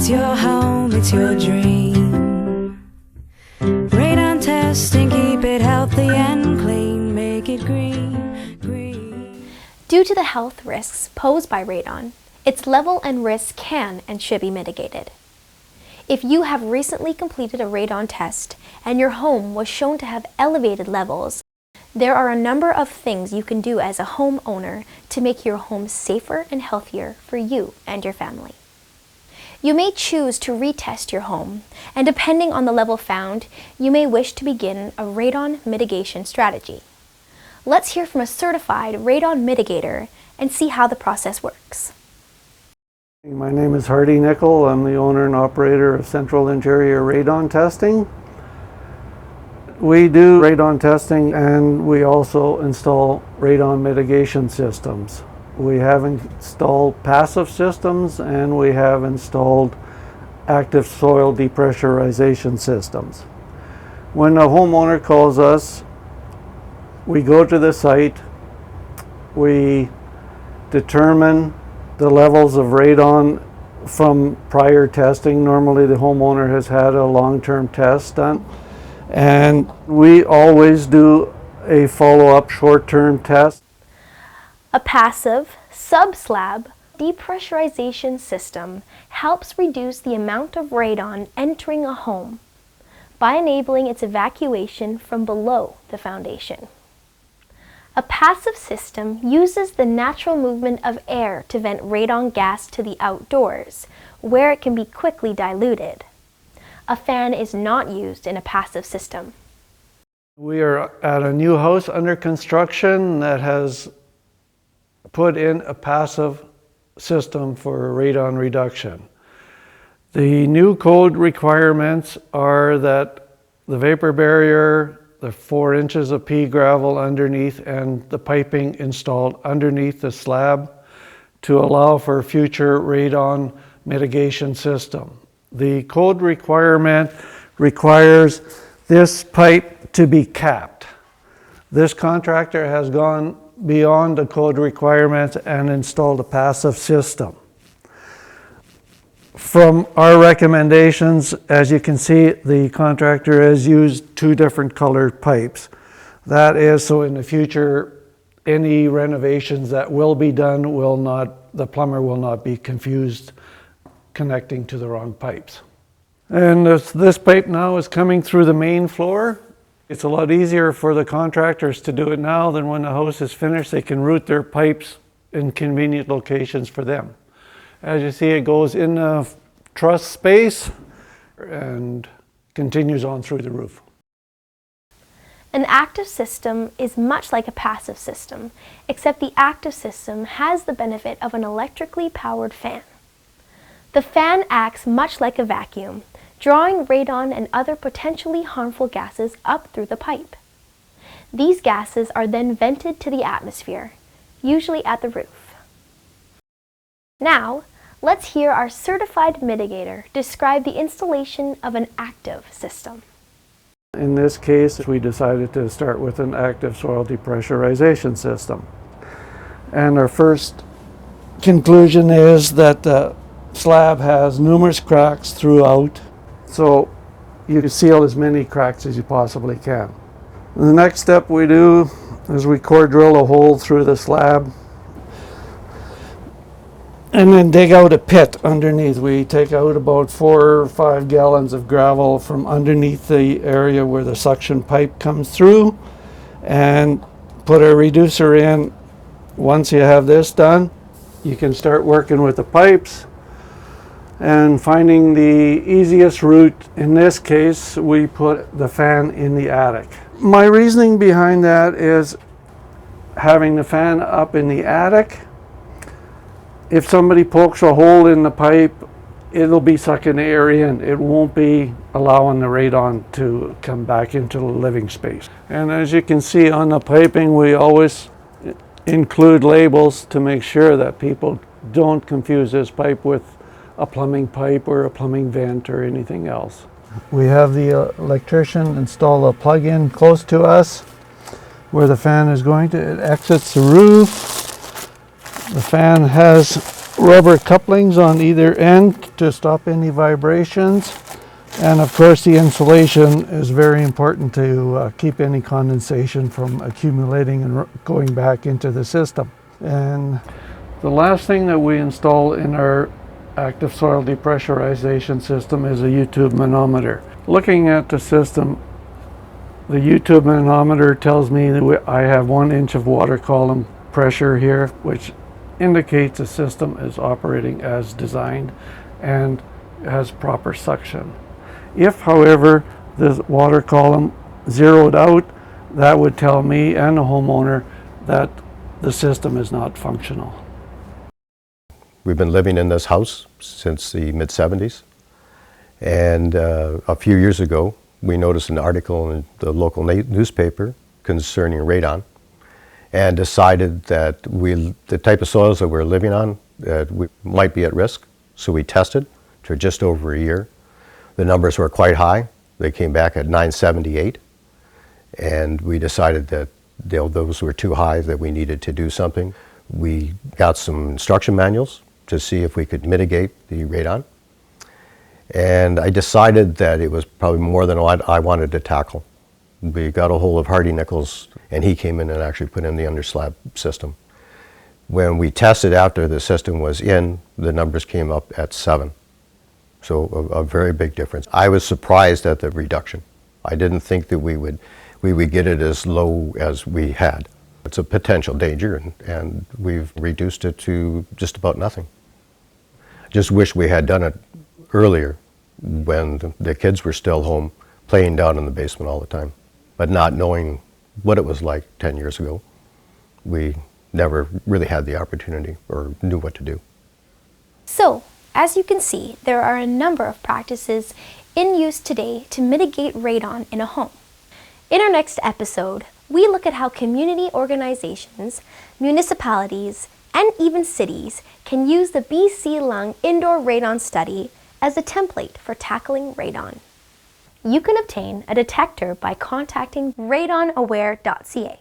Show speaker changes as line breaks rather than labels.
It's your home, it's your dream. Radon testing, keep it healthy and clean. Make it green, green.
Due to the health risks posed by radon, its level and risk can and should be mitigated. If you have recently completed a radon test and your home was shown to have elevated levels, there are a number of things you can do as a homeowner to make your home safer and healthier for you and your family. You may choose to retest your home, and depending on the level found, you may wish to begin a radon mitigation strategy. Let's hear from a certified radon mitigator and see how the process works.
My name is Hardy Nickel. I'm the owner and operator of Central Interior Radon Testing. We do radon testing and we also install radon mitigation systems. We have installed passive systems and we have installed active soil depressurization systems. When a homeowner calls us, we go to the site, we determine the levels of radon from prior testing. Normally the homeowner has had a long-term test done, and we always do a follow-up short-term test.
A passive sub-slab depressurization system helps reduce the amount of radon entering a home by enabling its evacuation from below the foundation. A passive system uses the natural movement of air to vent radon gas to the outdoors, where it can be quickly diluted. A fan is not used in a passive system.
We are at a new house under construction that has put in a passive system for radon reduction. The new code requirements are that the vapor barrier, the 4 inches of pea gravel underneath, and the piping installed underneath the slab to allow for future radon mitigation system. The code requirement requires this pipe to be capped. This contractor has gone beyond the code requirements and installed a passive system. From our recommendations, as you can see, the contractor has used 2 different colored pipes. That is so in the future, any renovations that will be done the plumber will not be confused connecting to the wrong pipes. And this pipe now is coming through the main floor. It's a lot easier for the contractors to do it now than when the house is finished. They can route their pipes in convenient locations for them. As you see, it goes in the truss space and continues on through the roof.
An active system is much like a passive system, except the active system has the benefit of an electrically powered fan. The fan acts much like a vacuum, drawing radon and other potentially harmful gases up through the pipe. These gases are then vented to the atmosphere, usually at the roof. Now, let's hear our certified mitigator describe the installation of an active system.
In this case, we decided to start with an active soil depressurization system. And our first conclusion is that the slab has numerous cracks throughout, so you can seal as many cracks as you possibly can. And the next step we do is we core drill a hole through the slab and then dig out a pit underneath. We take out about 4 or 5 gallons of gravel from underneath the area where the suction pipe comes through and put a reducer in. Once you have this done, you can start working with the pipes and finding the easiest route. In this case, we put the fan in the attic. My reasoning behind that is having the fan up in the attic. If somebody pokes a hole in the pipe, it'll be sucking the air in. It won't be allowing the radon to come back into the living space. And as you can see on the piping, we always include labels to make sure that people don't confuse this pipe with a plumbing pipe or a plumbing vent or anything else. We have the electrician install a plug-in close to us where the fan is going to. It exits the roof. The fan has rubber couplings on either end to stop any vibrations. And of course the insulation is very important to keep any condensation from accumulating and going back into the system. And the last thing that we install in our active soil depressurization system is a U-tube manometer. Looking at the system, the U-tube manometer tells me that I have 1 inch of water column pressure here, which indicates the system is operating as designed and has proper suction. If, however, the water column zeroed out, that would tell me and the homeowner that the system is not functional.
We've been living in this house since the mid-70s, and a few years ago we noticed an article in the local newspaper concerning radon, and decided that the type of soils that we're living on we might be at risk. So we tested for just over a year. The numbers were quite high. They came back at 978, and we decided that those were too high, that we needed to do something. We got some instruction manuals to see if we could mitigate the radon, and I decided that it was probably more than what I wanted to tackle. We got a hold of Hardy Nichols, and he came in and actually put in the underslab system. When we tested after the system was in, the numbers came up at 7. So a very big difference. I was surprised at the reduction. I didn't think that we would get it as low as we had. It's a potential danger, and we've reduced it to just about nothing. Just wish we had done it earlier, when the kids were still home playing down in the basement all the time. But not knowing what it was like 10 years ago, we never really had the opportunity or knew what to do.
So, as you can see, there are a number of practices in use today to mitigate radon in a home. In our next episode, we look at how community organizations, municipalities, and even cities can use the BC Lung Indoor Radon Study as a template for tackling radon. You can obtain a detector by contacting radonaware.ca.